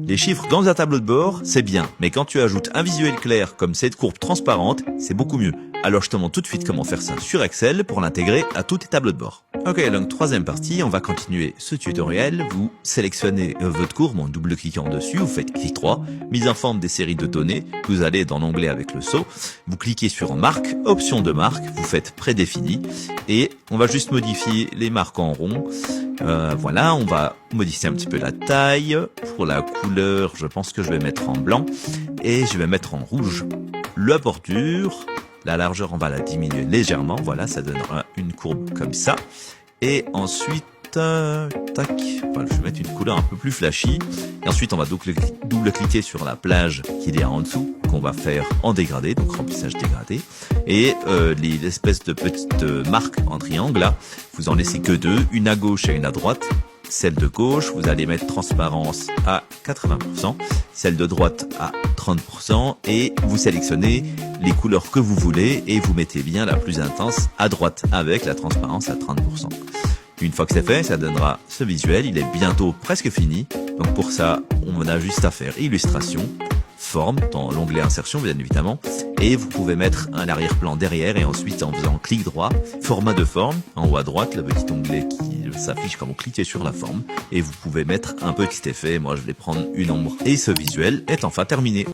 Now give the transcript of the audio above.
Les chiffres dans un tableau de bord, c'est bien, mais quand tu ajoutes un visuel clair comme cette courbe transparente, c'est beaucoup mieux. Alors je te montre tout de suite comment faire ça sur Excel pour l'intégrer à tous tes tableaux de bord. Ok, donc troisième partie, on va continuer ce tutoriel. Vous sélectionnez votre courbe en double-cliquant dessus, vous faites clic droit, mise en forme des séries de données, vous allez dans l'onglet avec le saut, vous cliquez sur marque, option de marque, vous faites prédéfini, et on va juste modifier les marques en rond. Voilà, on va modifier un petit peu la taille. Pour la couleur, je pense que je vais mettre en blanc et je vais mettre en rouge. La bordure, la largeur, on va la diminuer légèrement. Voilà, ça donnera une courbe comme ça. Et ensuite, tac, voilà, je vais mettre une couleur un peu plus flashy. Et ensuite, on va double-cliquer sur la plage qui est en dessous, qu'on va faire en dégradé, donc remplissage dégradé. Et les espèces de petites marques en triangle, là, vous en laissez que deux, une à gauche et une à droite. Celle de gauche, vous allez mettre transparence à 80%, celle de droite à 30%, et vous sélectionnez les couleurs que vous voulez et vous mettez bien la plus intense à droite avec la transparence à 30%. Une fois que c'est fait, ça donnera ce visuel, il est bientôt presque fini. Donc pour ça, on a juste à faire illustration, forme, dans l'onglet insertion bien évidemment, et vous pouvez mettre un arrière-plan derrière et ensuite en faisant clic droit, format de forme, en haut à droite, le petit onglet qui s'affiche quand vous cliquez sur la forme, et vous pouvez mettre un petit effet, moi je vais prendre une ombre. Et ce visuel est enfin terminé.